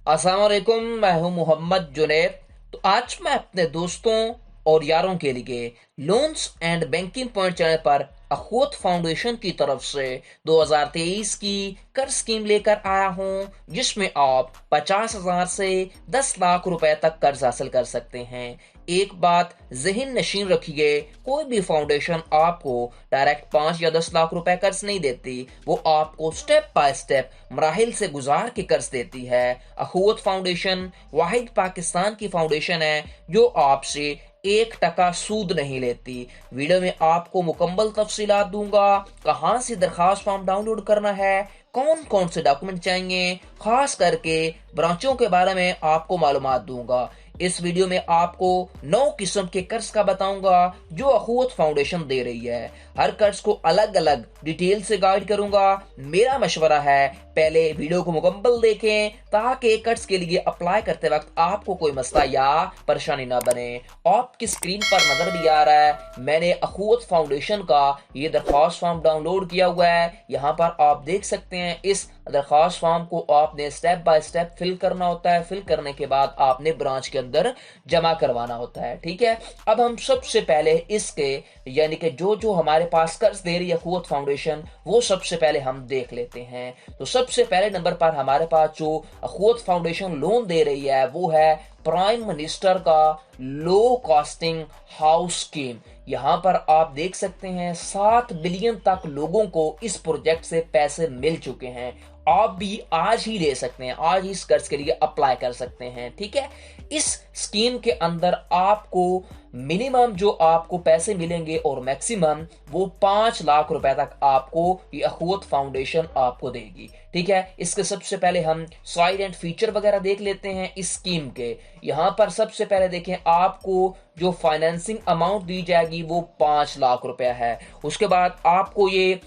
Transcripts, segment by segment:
अस्सलाम वालेकुम। मैं हूं मोहम्मद जुनैद। तो आज मैं अपने दोस्तों और यारों के लिए loans and banking point channel पर अखवत फाउंडेशन की तरफ से 2023 की कर्ज स्कीम लेकर आया हूं, जिसमें आप 50,000 से 10 लाख रुपए तक कर्ज हासिल कर सकते हैं। एक बात जहन नशीन रखिए, कोई भी फाउंडेशन आपको डायरेक्ट 5 या 10 लाख रुपए कर्ज नहीं देती। वो आपको स्टेप बाय स्टेप मराहिल से गुजार के कर्ज देती है। अखुवत फाउंडेशन वाहिद पाकिस्तान की फाउंडेशन है जो आपसे 1 टका सूद नहीं लेती। वीडियो में आपको मुकम्मल तफसीलात दूंगा, कहाँ से दरखास्त फॉर्म डाउनलोड करना है, कौन कौन से डॉक्यूमेंट चाहिए, खास करके ब्रांचों के बारे में आपको मालूमात दूंगा। इस वीडियो में आपको 9 किस्म के कर्ज का बताऊंगा जो अखुवत फाउंडेशन दे रही है। हर कर्ज को अलग अलग डिटेल से गाइड करूंगा। मेरा मशवरा है पहले वीडियो को मुकम्मल देखें ताकि कर्ज के लिए अप्लाई करते वक्त आपको कोई मसला या परेशानी ना बने। आपकी स्क्रीन पर नजर भी आ रहा है, मैंने अखुवत फाउंडेशन का ये दरख्वास्त फॉर्म डाउनलोड किया हुआ है। यहाँ पर आप देख सकते हैं इस दरख्वास्त फॉर्म को आपने स्टेप बाय स्टेप फिल करना होता है। फिल करने के बाद आपने ब्रांच के अंदर जमा करवाना होता है। ठीक है, अब हम सबसे पहले इसके यानी कि जो जो हमारे पास कर्ज दे रही है अखुवत फाउंडेशन, वो सबसे पहले हम देख लेते हैं। तो सबसे पहले नंबर पर हमारे पास जो अखुवत फाउंडेशन लोन दे रही है वो है प्राइम मिनिस्टर का लो कॉस्टिंग हाउस स्कीम। यहां पर आप देख सकते हैं 7 बिलियन तक लोगों को इस प्रोजेक्ट से पैसे मिल चुके हैं। आप भी आज ही ले सकते हैं, आज ही इस कर्ज के लिए अप्लाई कर सकते हैं। ठीक है, इस स्कीम के अंदर आपको मिनिमम जो आपको पैसे मिलेंगे और मैक्सिमम वो 5 लाख रुपए तक आपको ये अखुवत फाउंडेशन आपको देगी। ठीक है, इसके सबसे पहले हम साइड एंड फीचर वगैरह देख लेते हैं इस स्कीम के। यहां पर सबसे पहले देखें, आपको जो फाइनेंसिंग अमाउंट दी जाएगी वो 5 लाख रुपया है। उसके बाद आपको ये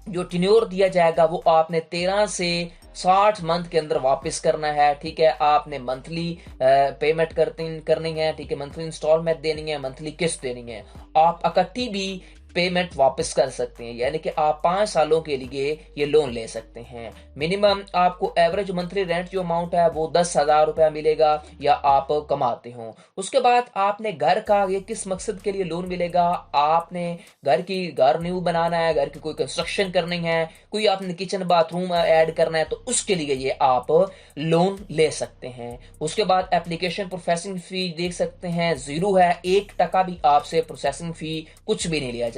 जो टिन्योर दिया जाएगा वो आपने 13 से 60 मंथ के अंदर वापस करना है। ठीक है, आपने मंथली पेमेंट करनी है। ठीक है, मंथली इंस्टॉलमेंट देनी है, मंथली किस्त देनी है। आप इकट्ठी भी पेमेंट वापस कर सकते हैं, यानी कि आप 5 सालों के लिए ये लोन ले सकते हैं। मिनिमम आपको एवरेज मंथली रेंट जो अमाउंट है वो 10,000 रुपया मिलेगा या आप कमाते हो। उसके बाद आपने घर का ये किस मकसद के लिए लोन मिलेगा, आपने घर न्यू बनाना है, घर की कोई कंस्ट्रक्शन करनी है, कोई आपने किचन बाथरूम ऐड करना है, तो उसके लिए ये आप लोन ले सकते हैं। उसके बाद एप्लीकेशन प्रोसेसिंग फी देख सकते हैं, 0 है, 1 टका भी आपसे प्रोसेसिंग फी कुछ भी नहीं लिया जाएगा।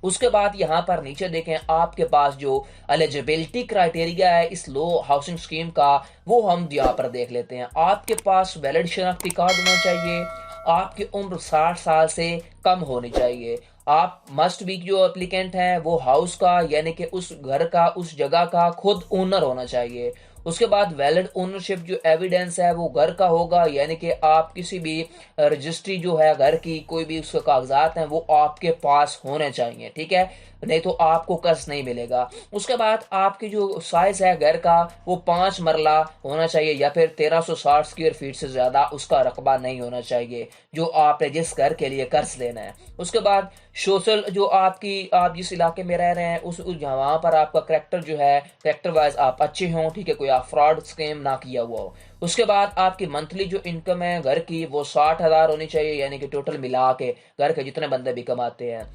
उसके बाद यहां पर नीचे देखें, आपके पास जो एलिजिबिलिटी क्राइटेरिया है इस लो हाउसिंग स्कीम का, वो हम यहां पर देख लेते हैं। आपके पास वैलिड शनाख्ती कार्ड होना चाहिए, आपकी उम्र 60 साल से कम होनी चाहिए, आप मस्ट बी जो एप्लीकेंट हैं वो हाउस का यानी कि उस घर का उस जगह का खुद ओनर होना चाहिए। उसके बाद वैलिड ओनरशिप जो एविडेंस है वो घर का होगा, यानी कि आप किसी भी रजिस्ट्री जो है घर की कोई भी उसके कागजात हैं वो आपके पास होने चाहिए। ठीक है, नहीं तो आपको कर्ज नहीं मिलेगा। उसके बाद आपकी जो साइज है घर का वो 5 मरला होना चाहिए या फिर 1360 स्क्वायर फीट से ज्यादा उसका रकबा नहीं होना चाहिए जो आपने जिस घर के लिए कर्ज लेना है। उसके बाद सोशल जो आप जिस इलाके में रह रहे हैं उस वहां पर आपका करेक्टर जो है करेक्टर वाइज आप अच्छे हों। ठीक है, कोई आप फ्रॉड स्कैम ना किया हुआ हो। उसके बाद आपकी मंथली जो इनकम है घर की वो 60,000 होनी चाहिए, यानी कि टोटल मिला के घर के जितने बंदे भी कमाते हैं।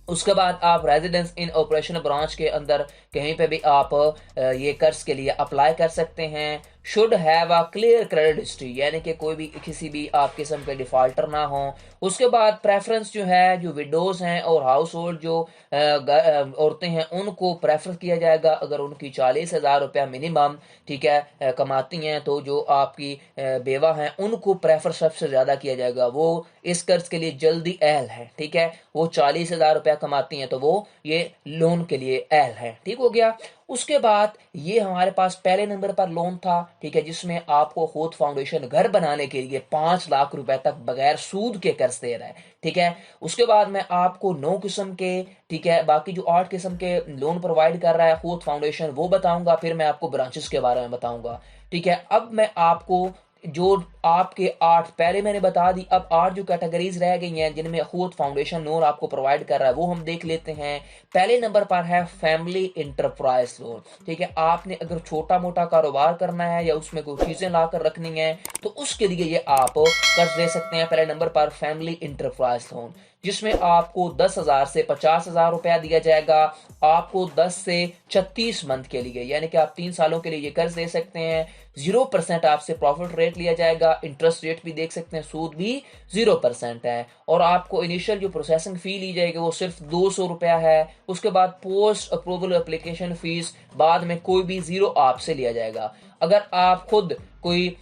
उसके बाद आप रेजिडेंस इन ऑपरेशन ब्रांच के अंदर कहीं पे भी आप ये कर्ज के लिए अप्लाई कर सकते हैं। Should have a clear credit history, यानी कि कोई भी किसी भी आप किस्म के डिफॉल्टर ना हो। उसके बाद प्रेफरेंस जो है जो विडोज हैं और हाउस होल्ड जो औरतें हैं उनको प्रेफर किया जाएगा अगर उनकी 40,000 रुपया मिनिमम ठीक है कमाती हैं, तो जो आपकी बेवा हैं उनको प्रेफर सबसे ज्यादा किया जाएगा। वो इस कर्ज के लिए जल्दी अहल है। ठीक है, वो 40,000 रुपया कमाती हैं तो वो ये लोन के लिए अहल है। ठीक हो गया। उसके बाद ये हमारे पास पहले नंबर पर लोन था। ठीक है, जिसमें आपको खुद फाउंडेशन घर बनाने के लिए 5 लाख रुपए तक बगैर सूद के कर्ज दे रहा है। ठीक है, उसके बाद मैं आपको 9 किस्म के ठीक है बाकी जो 8 किस्म के लोन प्रोवाइड कर रहा है खुद फाउंडेशन वो बताऊंगा, फिर मैं आपको ब्रांचेस के बारे में बताऊंगा। ठीक है, अब मैं आपको जो आपके 8 पहले मैंने बता दी, अब 8 जो कैटेगरीज रह गई हैं जिनमें अखूत फाउंडेशन लोन आपको प्रोवाइड कर रहा है वो हम देख लेते हैं। पहले नंबर पर है फैमिली इंटरप्राइज लोन। ठीक है, आपने अगर छोटा मोटा कारोबार करना है या उसमें कोई चीजें लाकर रखनी है तो उसके लिए ये आप कर्ज ले सकते हैं। पहले नंबर पर फैमिली इंटरप्राइज लोन, जिसमें आपको 10,000 से 50,000 रुपया दिया जाएगा, आपको 10 से 36 मंथ के लिए, यानी कि आप 3 सालों के लिए ये कर्ज ले सकते हैं। 0% आपसे प्रॉफिट रेट लिया जाएगा, इंटरेस्ट रेट भी देख सकते हैं, सूद भी 0% है। और आपको इनिशियल जो प्रोसेसिंग फी ली जाएगी वो सिर्फ 200 रुपया है। उसके बाद पोस्ट अप्रूवल एप्लीकेशन फीस बाद में कोई भी 0 आपसे लिया जाएगा। अगर आप खुद कोई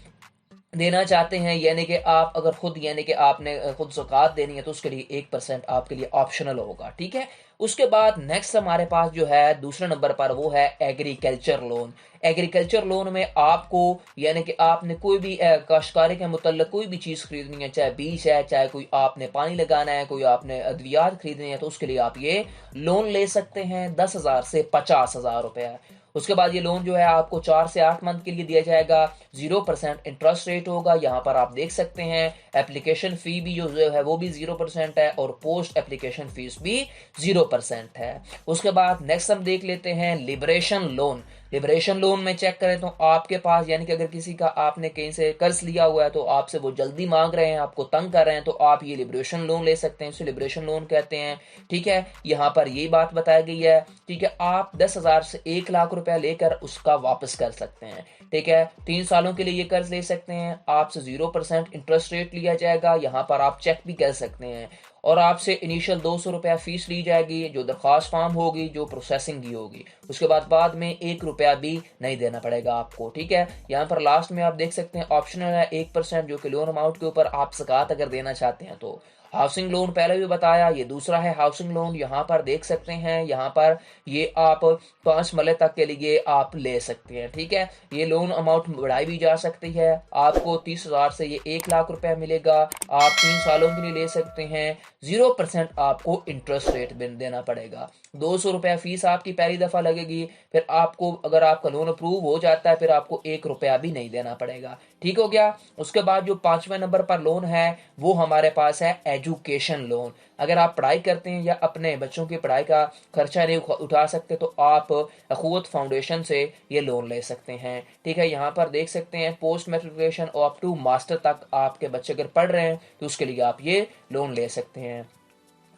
देना चाहते हैं, यानी कि आप अगर खुद, यानी कि आपने खुद ज़कात देनी है तो उसके लिए 1% आपके लिए ऑप्शनल होगा। ठीक है, उसके बाद नेक्स्ट हमारे पास जो है दूसरे नंबर पर वो है एग्रीकल्चर लोन। एग्रीकल्चर लोन में आपको, यानी कि आपने कोई भी काश्तकारी के मुतल्लिक कोई भी चीज़ खरीदनी है, चाहे बीज है, चाहे कोई आपने पानी लगाना है, कोई आपने अद्वियात खरीदनी है, तो उसके लिए आप ये लोन ले सकते हैं 10,000 से 50,000 रुपया। उसके बाद ये लोन जो है आपको 4 से 8 मंथ के लिए दिया जाएगा। 0% इंटरेस्ट रेट होगा। यहाँ पर आप देख सकते हैं एप्लीकेशन फी भी जो है वो भी 0% है और पोस्ट एप्लीकेशन फीस भी 0% है। उसके बाद नेक्स्ट हम देख लेते हैं लिबरेशन लोन। लिबरेशन लोन में चेक करें तो आपके पास, यानी कि अगर किसी का आपने कहीं से कर्ज लिया हुआ है तो आपसे वो जल्दी मांग रहे हैं, आपको तंग कर रहे हैं, तो आप ये लिबरेशन लोन ले सकते हैं। इसे लिबरेशन लोन कहते हैं। ठीक है, यहाँ पर यही बात बताई गई है। ठीक है, आप 10,000 से 1 लाख रुपया लेकर उसका वापस कर सकते हैं। ठीक है, 3 सालों के लिए ये कर्ज ले सकते हैं। आपसे 0% इंटरेस्ट रेट लिया जाएगा। यहाँ पर आप चेक भी कर सकते हैं। और आपसे इनिशियल 200 रुपया फीस ली जाएगी जो दरख्वास्त फॉर्म होगी, जो प्रोसेसिंग की होगी। उसके बाद में 1 रुपया भी नहीं देना पड़ेगा आपको। ठीक है, यहाँ पर लास्ट में आप देख सकते हैं ऑप्शनल है 1%, जो कि लोन अमाउंट के ऊपर आप ज़कात अगर देना चाहते हैं तो। हाउसिंग लोन पहले भी बताया, ये दूसरा है हाउसिंग लोन। यहाँ पर देख सकते हैं, यहाँ पर ये आप 5 मरले तक के लिए आप ले सकते हैं। ठीक है, ये लोन अमाउंट बढ़ाई भी जा सकती है। आपको 30,000 से ये 1 लाख रुपया मिलेगा। आप 3 सालों के लिए ले सकते हैं। 0% आपको इंटरेस्ट रेट देना पड़ेगा। 200 रुपया फीस आपकी पहली दफा लगेगी। फिर आपको, अगर आपका लोन अप्रूव हो जाता है, फिर आपको 1 रुपया भी नहीं देना पड़ेगा। ठीक हो गया। उसके बाद जो 5वें नंबर पर लोन है वो हमारे पास है एजुकेशन लोन। अगर आप पढ़ाई करते हैं या अपने बच्चों की पढ़ाई का खर्चा नहीं उठा सकते तो आप अखूत फाउंडेशन से ये लोन ले सकते हैं। ठीक है, यहाँ पर देख सकते हैं पोस्ट मेट्रिकुलेशन और अप टू मास्टर तक आपके बच्चे अगर पढ़ रहे हैं तो उसके लिए आप ये लोन ले सकते हैं।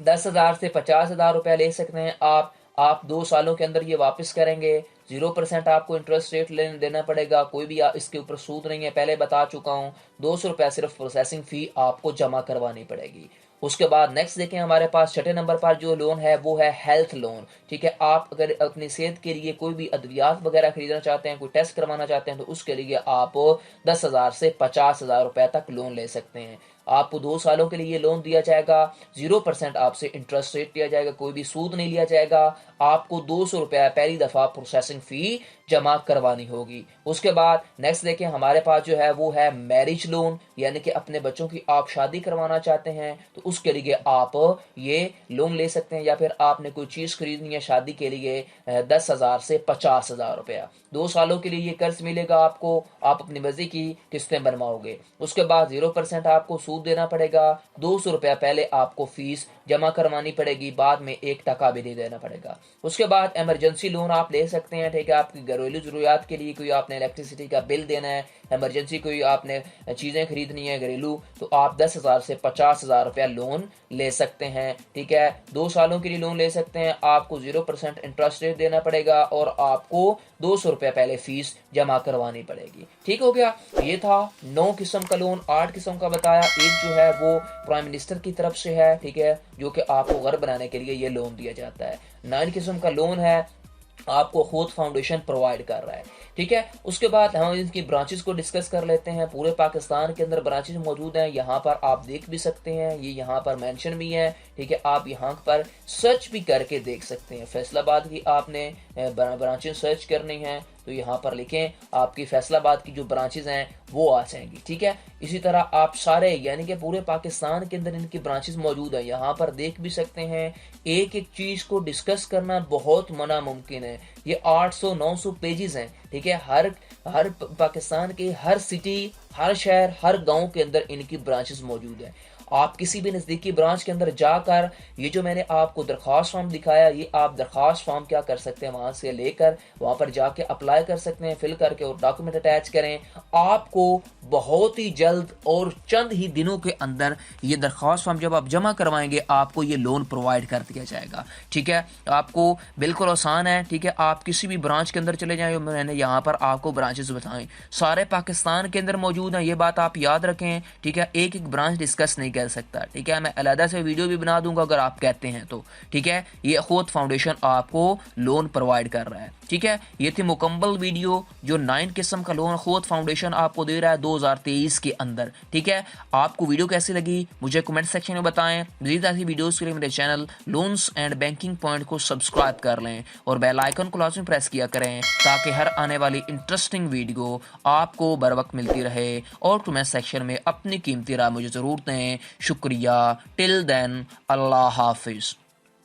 10,000 से 50,000 रुपया ले सकते हैं आप 2 सालों के अंदर ये वापस करेंगे। 0% आपको इंटरेस्ट रेट देना पड़ेगा। कोई भी इसके ऊपर सूद नहीं है, पहले बता चुका हूँ। 200 रुपया सिर्फ प्रोसेसिंग फी आपको जमा करवानी पड़ेगी। उसके बाद नेक्स्ट देखें, हमारे पास 6ठे नंबर पर जो लोन है वो है हेल्थ लोन। ठीक है, आप अगर अपनी सेहत के लिए कोई भी अद्वियात वगैरह खरीदना चाहते हैं, कोई टेस्ट करवाना चाहते हैं, तो उसके लिए आप 10,000 से 50,000 रुपए तक लोन ले सकते हैं। आपको 2 सालों के लिए ये लोन दिया जाएगा। 0% आपसे इंटरेस्ट रेट लिया जाएगा, कोई भी सूद नहीं लिया जाएगा। आपको 200 रुपया पहली दफा प्रोसेसिंग फी जमा करवानी होगी। उसके बाद नेक्स्ट देखें, हमारे पास जो है वो है मैरिज लोन, यानी कि अपने बच्चों की आप शादी करवाना चाहते हैं तो उसके लिए आप ये लोन ले सकते हैं। या फिर आपने कोई चीज़ खरीदनी है शादी के लिए, 10,000 से 50,000 रुपया। 2 सालों के लिए ये कर्ज मिलेगा आपको। आप अपनी मर्जी की किस्तें बनवाओगे। उसके बाद 0% आपको सूद देना पड़ेगा। 200 रुपया पहले आपको फीस जमा करवानी पड़ेगी, बाद में 1 टका भी नहीं देना पड़ेगा। उसके बाद इमरजेंसी लोन आप ले सकते हैं। ठीक है, आपकी घरेलू जरूरियात के लिए, कोई आपने इलेक्ट्रिसिटी का बिल देना है, इमरजेंसी कोई आपने चीज़ें खरीदनी है घरेलू, तो आप 10,000 से 50,000 रुपया लोन ले सकते हैं। ठीक है, 2 सालों के लिए लोन ले सकते हैं। आपको 0% इंटरेस्ट रेट देना पड़ेगा और आपको 200 रुपया पहले फीस जमा करवानी पड़ेगी। ठीक हो गया। ये था 9 किस्म का लोन, 8 किस्म का बताया। एक जो है वो प्राइम मिनिस्टर की तरफ से है, ठीक है, जो कि आपको घर बनाने के लिए ये लोन दिया जाता है। 9 किस्म का लोन है आपको खुद फाउंडेशन प्रोवाइड कर रहा है। ठीक है, उसके बाद हम इनकी ब्रांचेस को डिस्कस कर लेते हैं। पूरे पाकिस्तान के अंदर ब्रांचेस मौजूद हैं, यहाँ पर आप देख भी सकते हैं, ये यहाँ पर मेंशन भी है। ठीक है, आप यहाँ पर सर्च भी करके देख सकते हैं। फैसलाबाद की आपने ब्रांचेस सर्च करनी है तो यहाँ पर लिखें, आपकी फैसलाबाद की जो ब्रांचेस हैं वो आ जाएंगी। ठीक है, इसी तरह आप सारे, यानी कि पूरे पाकिस्तान के अंदर इनकी ब्रांचेस मौजूद हैं, यहाँ पर देख भी सकते हैं। एक एक चीज़ को डिस्कस करना बहुत मना मुमकिन है। ये 800-900 पेजेस हैं। ठीक है, हर पाकिस्तान के हर सिटी, हर शहर, हर गांव के अंदर इनकी ब्रांचेस मौजूद है। आप किसी भी नज़दीकी ब्रांच के अंदर जाकर ये जो मैंने आपको दरख्वास्त फॉर्म दिखाया, ये आप दरख्वास्त फॉर्म क्या कर सकते हैं, वहाँ से लेकर वहाँ पर जाके अप्लाई कर सकते हैं, फिल करके और डॉक्यूमेंट अटैच करें। आपको बहुत ही जल्द और चंद ही दिनों के अंदर ये दरख्वास्त फॉर्म जब आप जमा करवाएंगे, आपको ये लोन प्रोवाइड कर दिया जाएगा। ठीक है, आपको बिल्कुल आसान है। ठीक है, आप किसी भी ब्रांच के अंदर चले जाएं, मैंने यहाँ पर आपको ब्रांचेस बताएं, सारे पाकिस्तान के अंदर मौजूद हैं, ये बात आप याद रखें। ठीक है, एक एक ब्रांच डिस्कस नहीं कर सकता। ठीक है, मैं अलहदा से वीडियो भी बना दूंगा अगर आप कहते हैं तो। ठीक है, ये अखवत फाउंडेशन आपको लोन प्रोवाइड कर रहा है। ठीक है, ये थी मुकम्मल वीडियो जो 9 किस्म का लोन अखवत फाउंडेशन आपको दे रहा है 2023 के अंदर। ठीक है, आपको वीडियो कैसी लगी मुझे कमेंट सेक्शन में बताएं। मज़ीद ऐसी वीडियोस के लिए मेरे channel loans and banking point को सब्सक्राइब कर लें और बेल आइकन को लाजमी प्रेस किया करें ताकि हर आने वाली इंटरेस्टिंग वीडियो आपको बर वक्त मिलती रहे। और कमेंट सेक्शन में अपनी कीमती राय मुझे ज़रूर दें। शुक्रिया। टिल देन, अल्लाह हाफिज़।